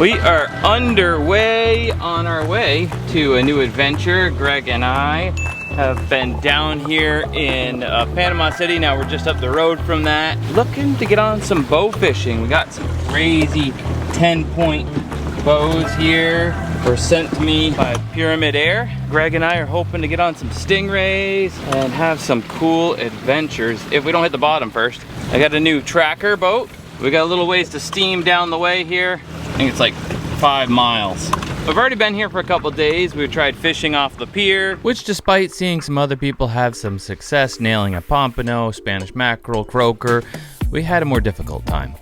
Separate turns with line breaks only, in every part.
We are underway on our way to a new adventure. Greg and I have been down here in Panama City. Now we're just up the road from that. Looking to get on some bow fishing. We got some crazy 10-point bows here. Were sent to me by Pyramid Air. Greg and I are hoping to get on some stingrays and have some cool adventures if we don't hit the bottom first. I got a new tracker boat. We got a little ways to steam down the way here. I think it's like 5 miles. We've already been here for a couple days. We've tried fishing off the pier, which despite seeing some other people have some success nailing a pompano, Spanish mackerel, croaker, we had a more difficult time.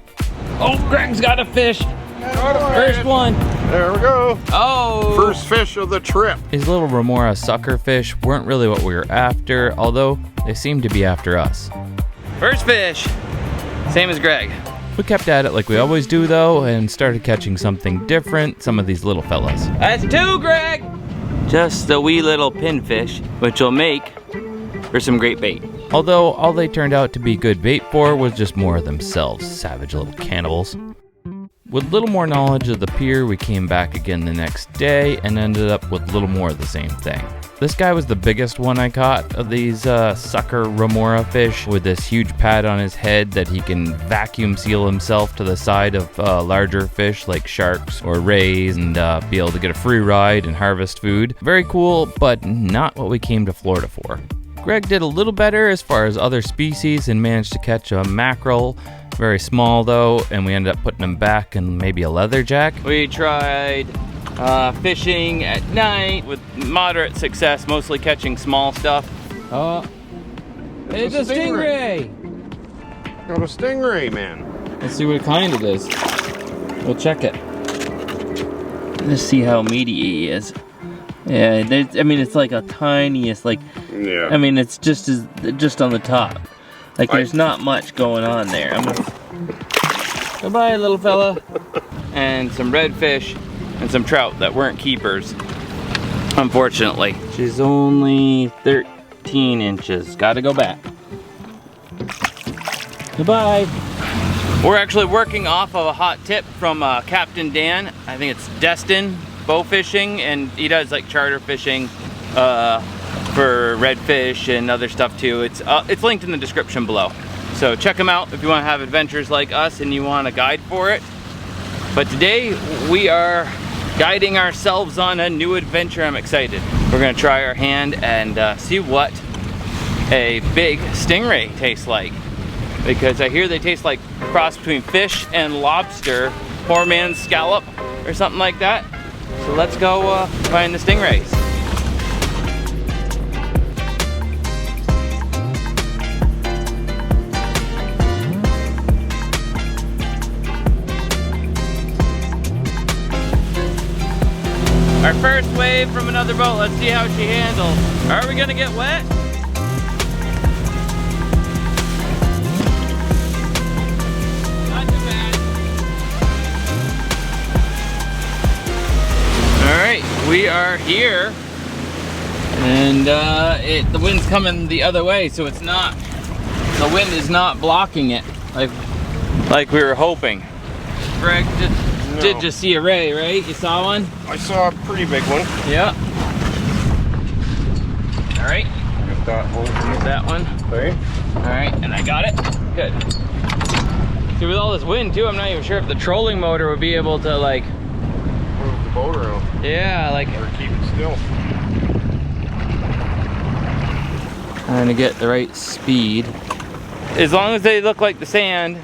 Oh, Greg's got a fish. First one.
There we go.
Oh.
First fish of the trip.
These little remora sucker fish weren't really what we were after, although they seemed to be after us. First fish. Same as Greg. We kept at it like we always do though, and started catching something different, some of these little fellas. That's 2, Greg! Just a wee little pinfish, which will make for some great bait. Although all they turned out to be good bait for was just more of themselves, savage little cannibals. With little more knowledge of the pier, we came back again the next day and ended up with a little more of the same thing. This guy was the biggest one I caught of these sucker remora fish with this huge pad on his head that he can vacuum seal himself to the side of larger fish like sharks or rays and be able to get a free ride and harvest food. Very cool, but not what we came to Florida for. Greg did a little better as far as other species and managed to catch a mackerel. Very small though, and we ended up putting him back in maybe a leatherjack. We tried fishing at night with moderate success, mostly catching small stuff. Oh, it's a stingray!
Got a stingray, man.
Let's see what kind it is. We'll check it. Let's see how meaty he is. Yeah, I mean, it's like a tiniest, like,
yeah.
I mean, it's just on the top. Like, there's not much going on there. Goodbye, little fella. And some redfish and some trout that weren't keepers, unfortunately. She's only 13 inches. Gotta go back. Goodbye. We're actually working off of a hot tip from Captain Dan. I think it's Destin Bowfishing, and he does like charter fishing for redfish and other stuff too. It's linked in the description below. So check them out if you want to have adventures like us and you want a guide for it. But today we are guiding ourselves on a new adventure. I'm excited. We're gonna try our hand and see what a big stingray tastes like. Because I hear they taste like a cross between fish and lobster, poor man's scallop or something like that. So let's go find the stingrays. Our first wave from another boat. Let's see how she handles. Are we gonna get wet? Not too bad. All right, we are here, and the wind's coming the other way, so it's not. The wind is not blocking it like we were hoping. Greg did just see a ray, right? You saw one?
I saw a pretty big one.
Yeah. All right.
Got that one.
Here's that one.
Okay.
All right, and I got it. Good. See, with all this wind too, I'm not even sure if the trolling motor would be able to like
Move the boat around.
Yeah, like.
Or keep it still.
Trying to get the right speed. As long as they look like the sand,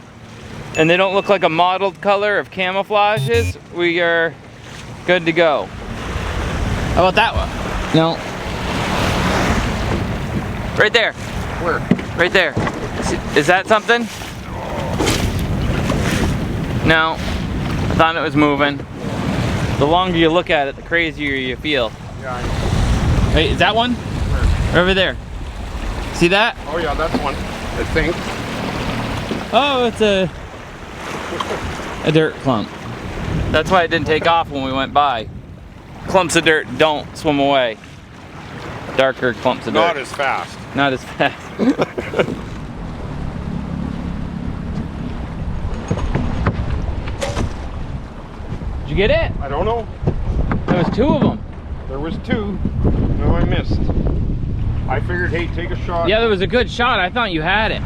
and they don't look like a mottled color of camouflages, we are good to go. How about that one? No. Right there.
Where?
Right there. Is that something? No. I thought it was moving. The longer you look at it, the crazier you feel.
Yeah.
Wait, is that one?
Where?
Over there. See that?
Oh yeah, that's one, I think.
Oh, it's a dirt clump. That's why it didn't take off when we went by. Clumps of dirt don't swim away. Darker clumps of dirt.
Not as fast.
Not as fast. Did you get it?
I don't know.
There was 2 of them.
There was 2. No, I missed. I figured, hey, take a shot.
Yeah, there was a good shot. I thought you had it.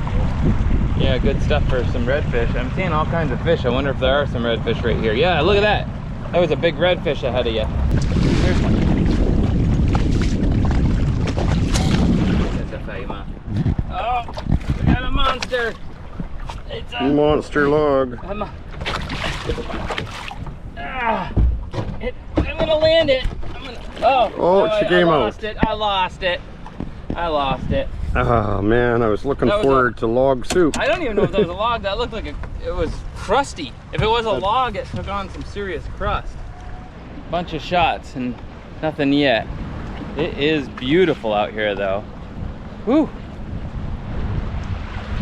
Yeah, good stuff for some redfish. I'm seeing all kinds of fish. I wonder if there are some redfish right here. Yeah, look at that. That was a big redfish ahead of you. There's one. Oh, we got a monster. It's a
monster log.
I'm gonna land it.
She came out.
I lost it.
Oh man, I was looking forward to log soup.
I don't even know if that was a log. That looked like it was crusty. If it was a log, it took on some serious crust. Bunch of shots and nothing yet. It is beautiful out here though. Whew.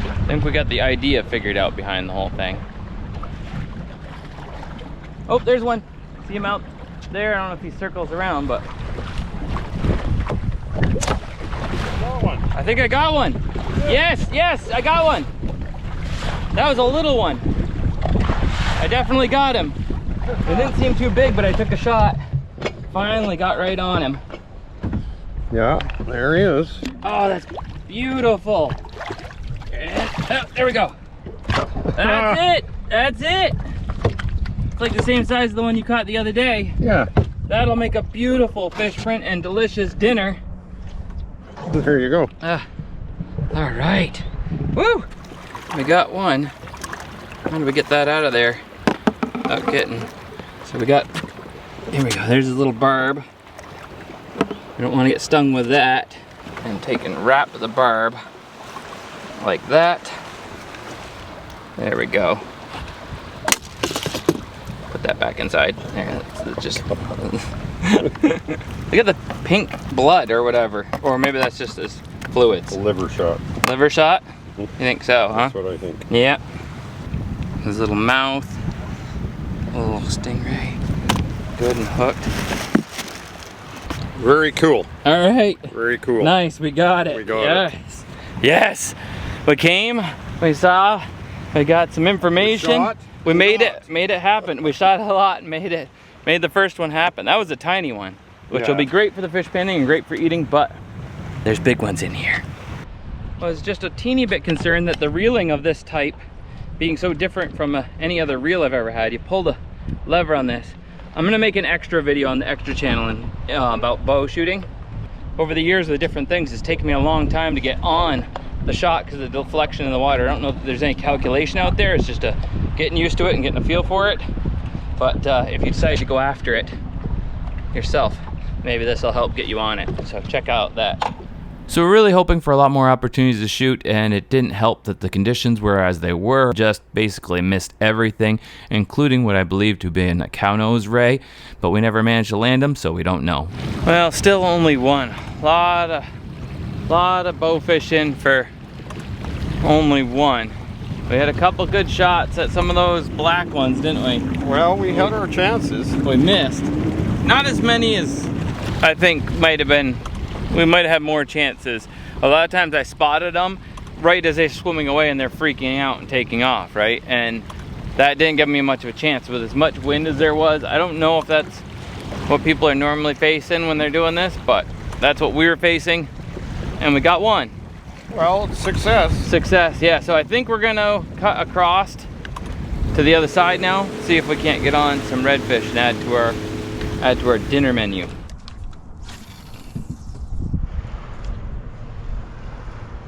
I think we got the idea figured out behind the whole thing. Oh, there's one. See him out there? I don't know if he circles around, but I think I got one. Yes, I got one. That was a little one. I definitely got him. It didn't seem too big, but I took a shot. Finally got right on him.
Yeah, there he is.
Oh, that's beautiful. Oh, there we go. That's it. It's like the same size as the one you caught the other day.
Yeah.
That'll make a beautiful fish print and delicious dinner.
There you go.
All right. Woo! We got one. How do we get that out of there? Without getting. So we got, here we go. There's his little barb. We don't want to get stung with that. And take and wrap the barb like that. There we go. Put that back inside. There, that's just. Look at the pink blood or whatever. Or maybe that's just his fluids.
A liver shot.
Liver shot? You think so, huh?
That's what I think.
Yeah. His little mouth. A little stingray. Good and hooked.
Very cool.
All right.
Very cool.
Nice, we got it.
We got
it. Yes. We came, we saw, we got some information. We made it happen. We shot a lot and made the first one happen. That was a tiny one, which will be great for the fish panning and great for eating, but there's big ones in here. I was just a teeny bit concerned that the reeling of this type, being so different from any other reel I've ever had, you pull the lever on this. I'm gonna make an extra video on the extra channel and, about bow shooting. Over the years of the different things, it's taken me a long time to get on the shot because of the deflection in the water. I don't know if there's any calculation out there. It's just getting used to it and getting a feel for it. But if you decide to go after it yourself, maybe this will help get you on it. So check out that. So we're really hoping for a lot more opportunities to shoot, and it didn't help that the conditions were as they were. Just basically missed everything, including what I believe to be a cow nose ray, but we never managed to land them, so we don't know. Well, still only one. Lot of bow fishing for only one. We had a couple good shots at some of those black ones, didn't we?
Well, we had our chances.
We missed. Not as many as I think might have been. We might have had more chances. A lot of times I spotted them right as they're swimming away and they're freaking out and taking off, right? And that didn't give me much of a chance. With as much wind as there was, I don't know if that's what people are normally facing when they're doing this, but that's what we were facing, and we got one.
Well, it's success.
Success, yeah. So I think we're gonna cut across to the other side now, see if we can't get on some redfish and add to our dinner menu.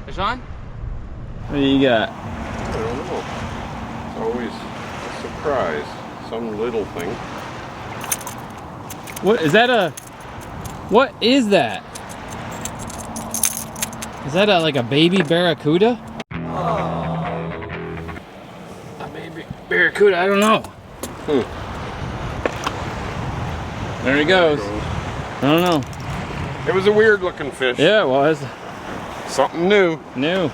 Fish on? What do you got?
I don't know. It's always a surprise. Some little thing.
What is that? What is that? Is that like a baby barracuda? A baby barracuda, I don't know. There he goes. I don't know.
It was a weird looking fish.
Yeah, it was.
Something new.
New.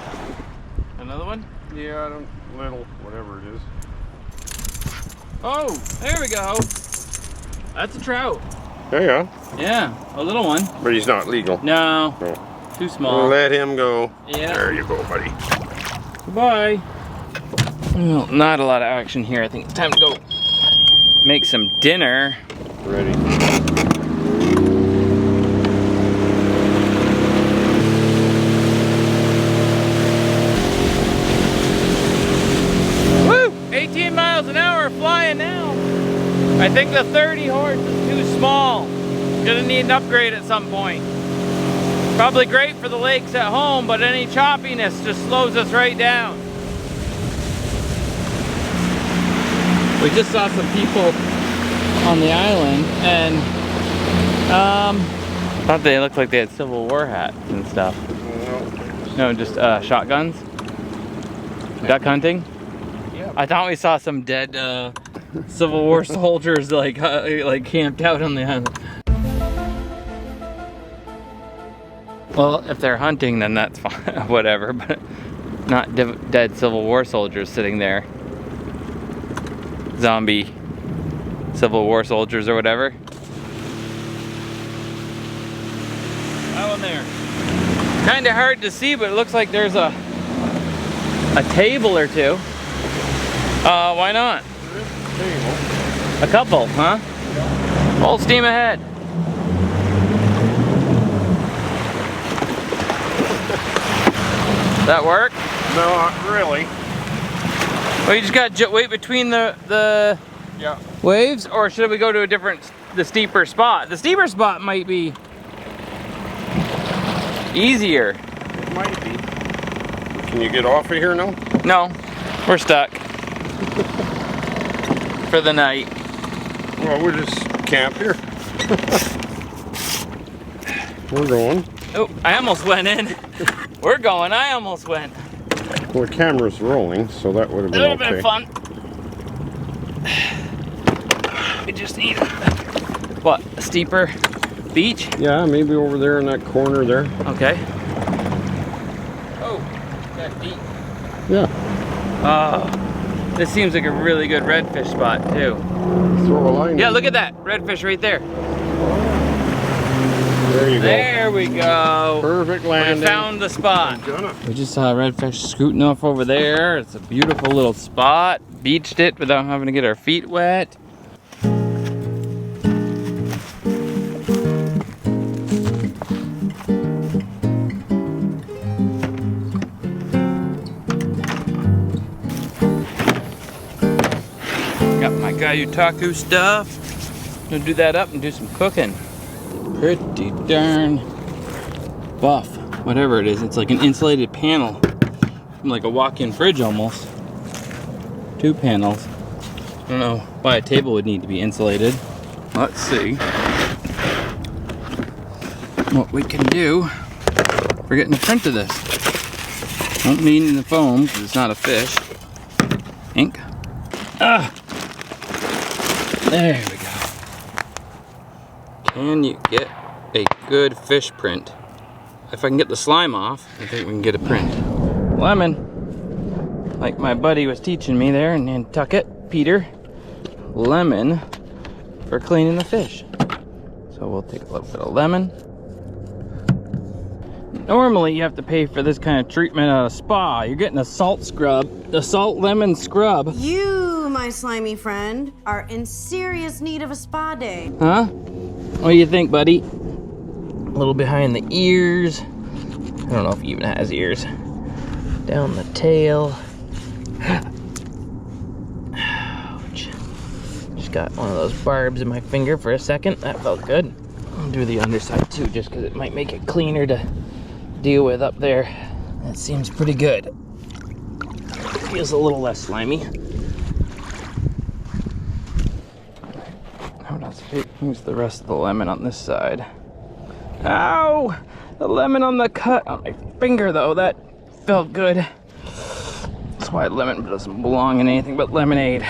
Another one?
Yeah, I don't, little, whatever it is.
Oh, there we go. That's a trout.
Yeah.
Yeah, a little one.
But he's not legal.
No,
No.
too small.
Let him go.
Yeah.
There you go, buddy.
Goodbye. Well, not a lot of action here. I think it's time to go make some dinner.
Ready.
Woo! 18 miles an hour flying now. I think the 30 horse is too small. Gonna need an upgrade at some point. Probably great for the lakes at home, but any choppiness just slows us right down. We just saw some people on the island and thought they looked like they had Civil War hats and stuff. No, just shotguns. Duck hunting.
Yeah.
I thought we saw some dead Civil War soldiers like camped out on the island. Well, if they're hunting, then that's fine, whatever, but not dead Civil War soldiers sitting there. Zombie Civil War soldiers or whatever. That one there. Kind of hard to see, but it looks like there's a table or two. Why not? A couple, huh? Yeah. Full steam ahead. That work?
No, not really.
Well, you just gotta wait between the
Yeah.
waves, or should we go to the steeper spot? The steeper spot might be easier.
It might be. Can you get off of here now?
No, we're stuck for the night.
Well, we'll just camp here. We're going.
Oh, I almost went in. We're going, I almost went.
Well, the camera's rolling, so that would have been
That would
okay.
have been fun. We just need, what, a steeper beach?
Yeah, maybe over there in that corner there.
Okay. Oh, that's deep.
Yeah.
Oh, this seems like a really good redfish spot too.
Throw a line.
Yeah, look at that, redfish right there.
There you go.
There we go.
Perfect landing.
We found the spot. We just saw a redfish scooting off over there. It's a beautiful little spot. Beached it without having to get our feet wet. Got my Gyotaku stuff. Gonna do that up and do some cooking. Pretty darn buff, whatever it is. It's like an insulated panel, like a walk-in fridge almost. 2 panels. I don't know why a table would need to be insulated. Let's see what we can do for getting a print of this. Don't mean in the foam because it's not a fish. Ink. Ah, there we go. Can you get a good fish print? If I can get the slime off, I think we can get a print. Lemon, like my buddy was teaching me there in Nantucket, Peter. Lemon for cleaning the fish. So we'll take a little bit of lemon. Normally you have to pay for this kind of treatment at a spa. You're getting a salt scrub, the salt lemon scrub.
You, my slimy friend, are in serious need of a spa day.
Huh? What do you think, buddy? A little behind the ears. I don't know if he even has ears. Down the tail. Ouch. Just got one of those barbs in my finger for a second. That felt good. I'll do the underside too, just because it might make it cleaner to deal with up there. That seems pretty good. Feels a little less slimy. Here's the rest of the lemon on this side. Ow! The lemon on the cut on my finger though, that felt good. That's why lemon doesn't belong in anything but lemonade.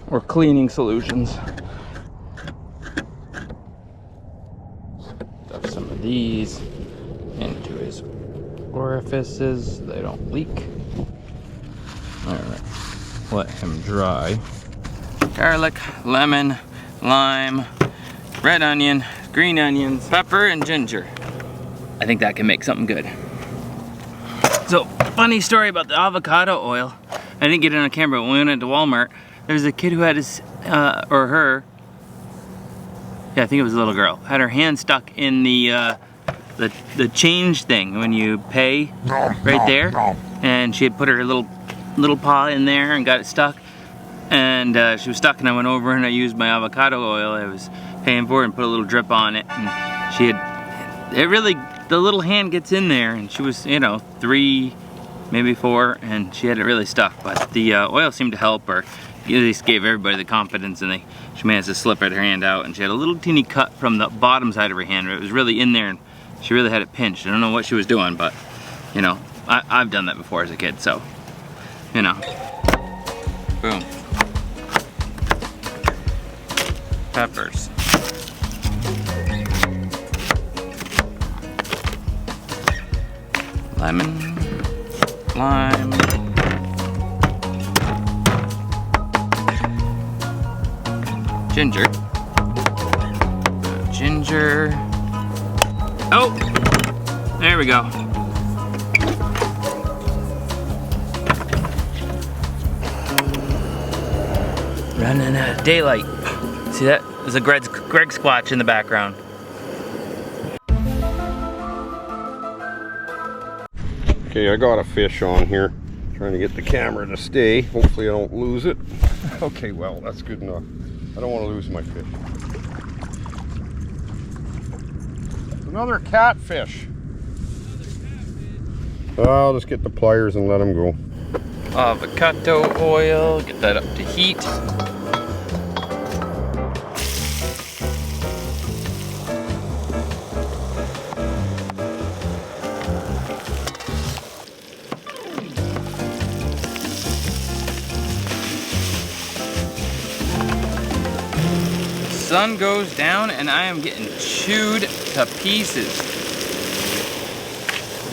Or cleaning solutions. Stuff some of these into his orifices so they don't leak. Alright, let him dry. Garlic, lemon, lime, red onion, green onions, pepper, and ginger. I think that can make something good. So, funny story about the avocado oil. I didn't get it on camera, but when we went into Walmart, There's a kid who had his, or her, yeah, I think it was a little girl, had her hand stuck in the change thing when you pay right there, and she had put her little paw in there and got it stuck, and she was stuck, and I went over and I used my avocado oil I was paying for and put a little drip on it, and she had, it really, the little hand gets in there, and she was, you know, 3, maybe 4, and she had it really stuck, but the oil seemed to help her. At least gave everybody the confidence, and she managed to slip her hand out, and she had a little teeny cut from the bottom side of her hand. It was really in there, and she really had it pinched. I don't know what she was doing, but you know, I've done that before as a kid, so you know. Boom. Peppers. Lemon. Lime. Ginger. Ginger. Oh! There we go. Running out of daylight. See that? There's a Greg Squatch in the background.
Okay, I got a fish on here. Trying to get the camera to stay. Hopefully I don't lose it. Okay, well, that's good enough. I don't want to lose my fish. Another catfish. I'll just get the pliers and let him go.
Avocado oil, get that up to heat. Sun goes down and I am getting chewed to pieces.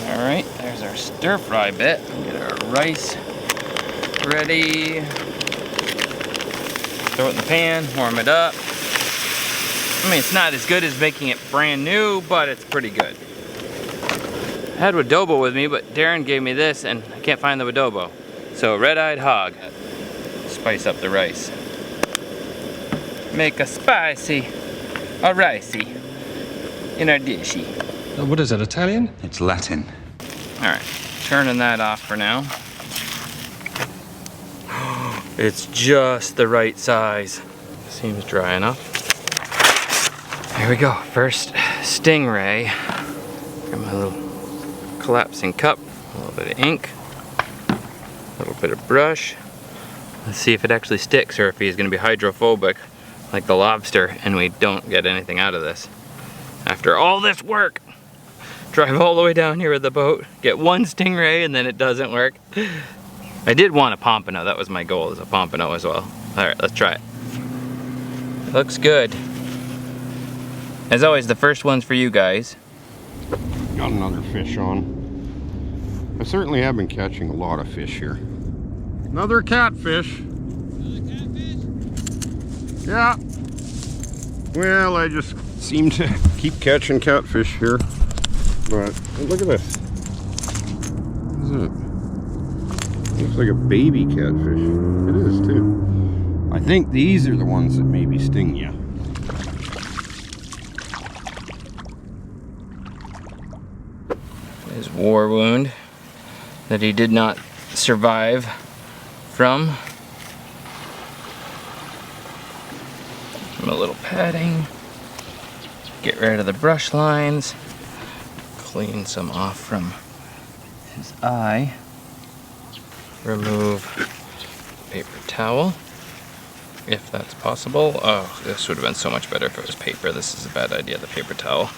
All right, there's our stir fry bit. Get our rice ready. Throw it in the pan, warm it up. I mean, it's not as good as making it brand new, but it's pretty good. I had adobo with me, but Darren gave me this and I can't find the adobo. So red-eyed hog. Spice up the rice. Make a spicy, a ricey in our dishy.
What is it, Italian?
It's Latin.
All right, turning that off for now. It's just the right size. Seems dry enough. Here we go, first stingray. Got my little collapsing cup, a little bit of ink, a little bit of brush. Let's see if it actually sticks or if he's gonna be hydrophobic like the lobster and we don't get anything out of this. After all this work, drive all the way down here with the boat, get one stingray and then it doesn't work. I did want a pompano, that was my goal, is a pompano as well. All right, let's try it. Looks good. As always, the first one's for you guys.
Got another fish on. I certainly have been catching a lot of fish here. Another catfish. Yeah. Well, I just seem to keep catching catfish here. But look at this. What is it? Looks like a baby catfish. It is too. I think these are the ones that maybe sting you.
His war wound that he did not survive from. A little padding, get rid of the brush lines, clean some off from his eye, remove paper towel if that's possible. Oh, this would have been so much better if it was paper. This is a bad idea, the paper towel.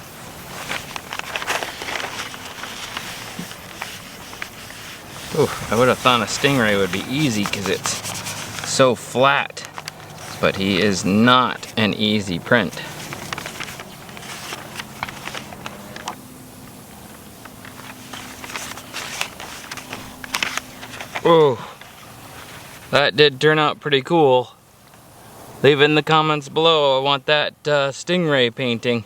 Ooh, I would have thought a stingray would be easy because it's so flat. But he is not an easy print. Oh, that did turn out pretty cool. Leave in the comments below, I want that stingray painting.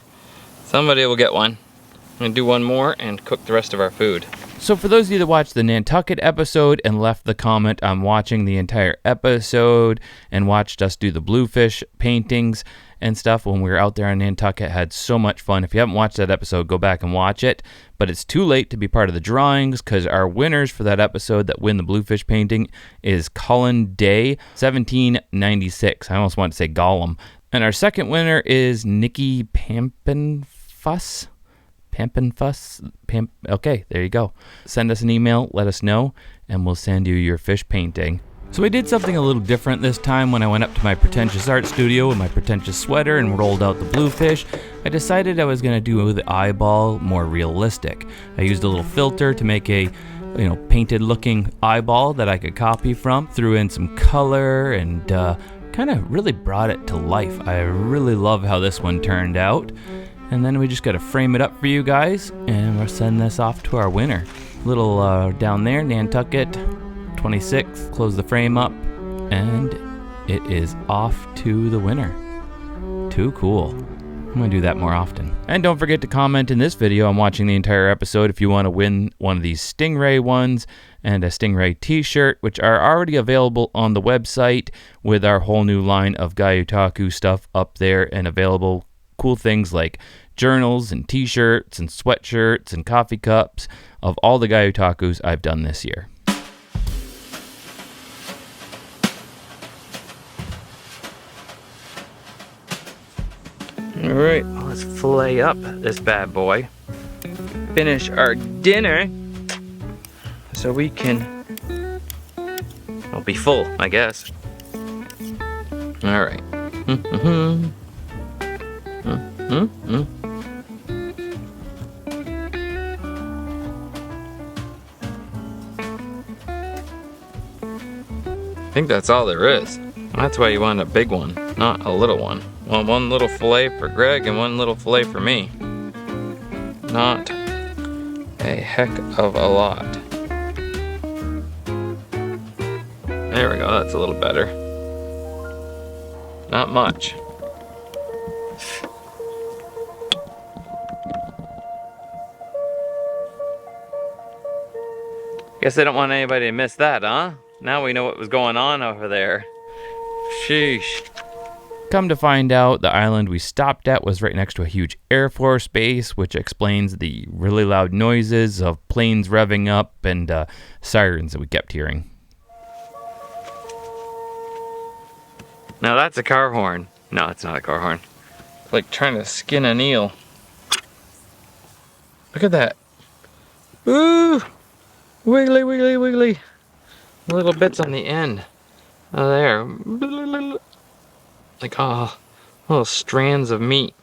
Somebody will get one. I'm gonna do one more and cook the rest of our food. So for those of you that watched the Nantucket episode and left the comment on watching the entire episode and watched us do the bluefish paintings and stuff when we were out there on Nantucket, had so much fun. If you haven't watched that episode, go back and watch it. But it's too late to be part of the drawings because our winners for that episode that win the bluefish painting is Colin Day, 1796. I almost want to say Gollum. And our second winner is Nikki Pampenfuss. Okay, there you go. Send us an email, let us know, and we'll send you your fish painting. So I did something a little different this time when I went up to my pretentious art studio with my pretentious sweater and rolled out the bluefish. I decided I was going to do the eyeball more realistic. I used a little filter to make a painted looking eyeball that I could copy from, threw in some color and kind of really brought it to life. I really love how this one turned out. And then we just got to frame it up for you guys, and we'll send this off to our winner. Little down there, Nantucket, 26. Close the frame up, and it is off to the winner. Too cool. I'm going to do that more often. And don't forget to comment in this video on watching the entire episode if you want to win one of these Stingray ones and a Stingray t-shirt, which are already available on the website with our whole new line of Gyotaku stuff up there and available. Cool things like journals and t-shirts and sweatshirts and coffee cups of all the Gyotakus I've done this year. All right, let's fillet up this bad boy. Finish our dinner so we can, be full, I guess. All right. I think that's all there is. That's why you want a big one, not a little one. Well, one little fillet for Greg and one little fillet for me. Not a heck of a lot. There we go, that's a little better. Not much. Guess I don't want anybody to miss that, huh? Now we know what was going on over there. Sheesh. Come to find out, the island we stopped at was right next to a huge Air Force base, which explains the really loud noises of planes revving up and sirens that we kept hearing. Now that's a car horn. No, it's not a car horn. Like trying to skin an eel. Look at that. Ooh! Wiggly, wiggly, wiggly. Little bits on the end. Oh, there. Like, oh, little strands of meat.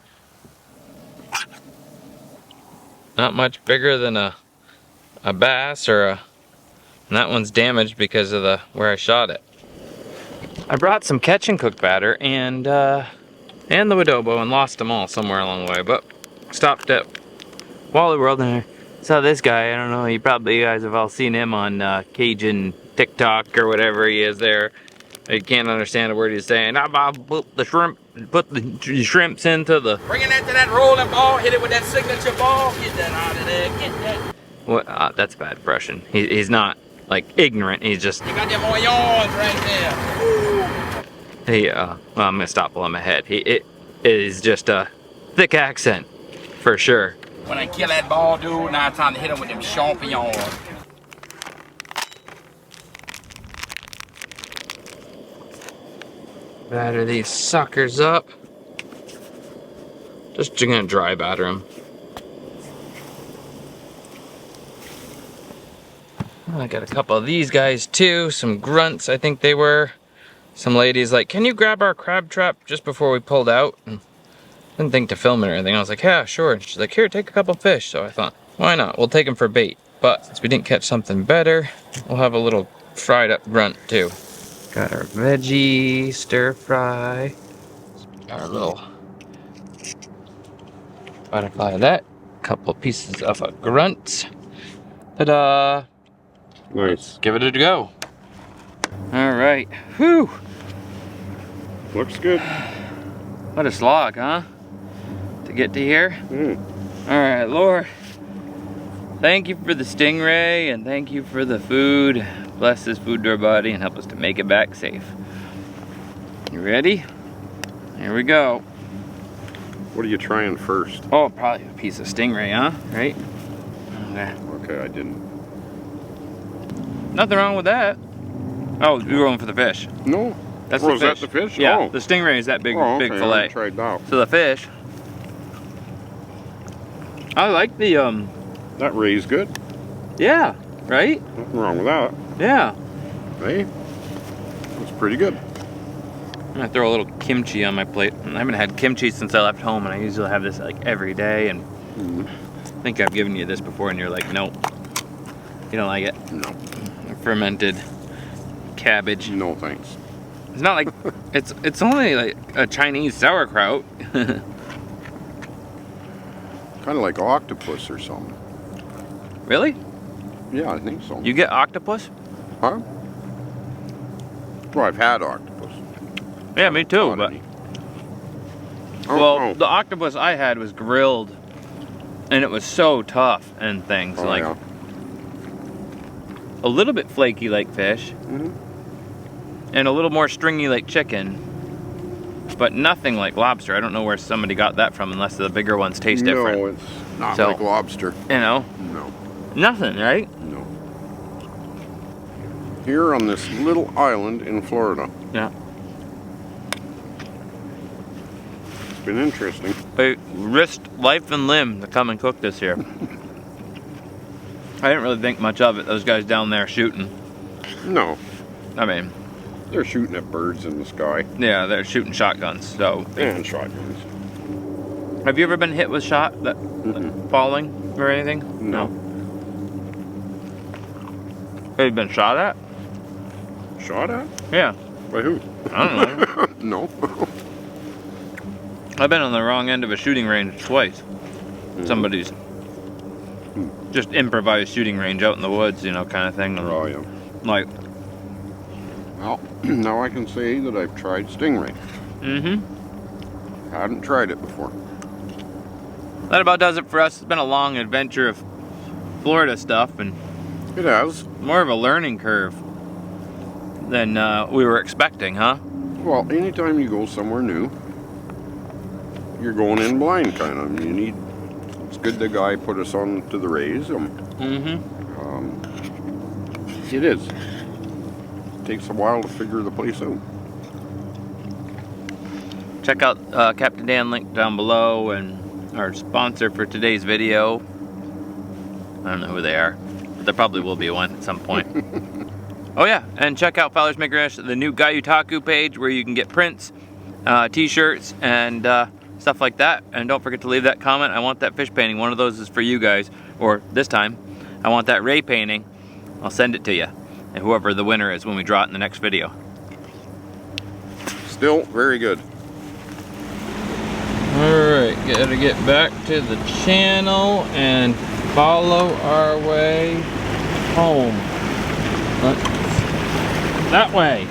Not much bigger than a bass or and that one's damaged because of where I shot it. I brought some catch and cook batter and the Wadobo and lost them all somewhere along the way, but stopped at Wally World and I saw this guy. I don't know, you guys have all seen him on Cajun TikTok or whatever he is there. You can't understand a word he's saying. I'll put the shrimps into the...
Bring it into that rolling ball, hit it with that signature ball, get that out of there, get that.
Well, that's bad Russian. He's not, like, ignorant, he's just...
You got them on yawns right there.
Well, I'm gonna stop while I'm ahead. It is just a thick accent, for sure.
When I kill that ball, dude, now it's time to hit him with them champignons.
Batter these suckers up. Just gonna dry batter them. I got a couple of these guys too, some grunts I think they were. Some ladies like, can you grab our crab trap just before we pulled out? And I didn't think to film it or anything. I was like, yeah, sure. And she's like, here, take a couple fish. So I thought, why not? We'll take them for bait. But since we didn't catch something better, we'll have a little fried up grunt too. Got our veggie stir fry. Our little butterfly of that. Couple pieces of a grunt. Ta-da!
Nice.
Give it a go. All right. Whew.
Looks good.
What a slog, huh? To get to here.
Mm.
All right, Lord. Thank you for the stingray and thank you for the food. Bless this food to our body and help us to make it back safe. You ready? Here we go.
What are you trying first?
Oh, probably a piece of stingray, huh? Right? Okay.
Okay, I didn't.
Nothing wrong with that. Oh, you're going for the fish.
No.
That's
Oh,
the
is
fish.
that the fish?
Yeah,
Oh.
the stingray is that big,
Oh, okay,
big
I
fillet.
haven't tried that.
So the fish. I like the
That ray's good.
yeah, right?
Nothing wrong with that.
Yeah.
Hey, that's pretty good.
I'm gonna throw a little kimchi on my plate. I haven't had kimchi since I left home, and I usually have this like every day. And I think I've given you this before, and you're like, nope, you don't like it.
No.
Fermented cabbage.
No thanks.
It's not like it's only like a Chinese sauerkraut.
Kind of like octopus or something.
Really?
Yeah, I think so.
You get octopus?
Huh? Well, I've had octopus.
Yeah, me too. But well, the octopus I had was grilled, and it was so tough and things like
yeah.
a little bit flaky like fish, and a little more stringy like chicken, but nothing like lobster. I don't know where somebody got that from, unless the bigger ones taste different.
No, it's not
So-
like lobster.
You know,
No,
nothing, right?
no. Here on this little island in Florida.
Yeah.
It's been interesting.
They risked life and limb to come and cook this here. I didn't really think much of it. Those guys down there shooting.
No,
I mean,
they're shooting at birds in the sky
yeah, they're shooting shotguns. So,
and shotguns.
have you ever been hit with shot that falling or anything?
No.
Have you been shot at?
Shot at?
Yeah.
By who?
I don't know.
No.
I've been on the wrong end of a shooting range twice. Somebody's just improvised shooting range out in the woods, you know, kind of thing.
Oh, yeah.
Like,
Well, now I can say that I've tried stingray. Hadn't tried it before.
that about does it for us. It's been a long adventure of Florida stuff and
It has.
more of a learning curve than we were expecting, huh?
Well, anytime you go somewhere new, you're going in blind, kind of. You need. It's good the guy put us on to the rays. It is. It takes a while to figure the place out.
Check out Captain Dan link down below and our sponsor for today's video. I don't know who they are, but there probably will be one at some point. Oh yeah, and check out Fowler's Makery, the new Gyotaku page where you can get prints, t-shirts, and stuff like that. And don't forget to leave that comment. I want that fish painting. One of those is for you guys, or this time, I want that ray painting. I'll send it to you, and whoever the winner is when we draw it in the next video.
Still very good.
Alright, gotta get back to the channel and follow our way home. That way.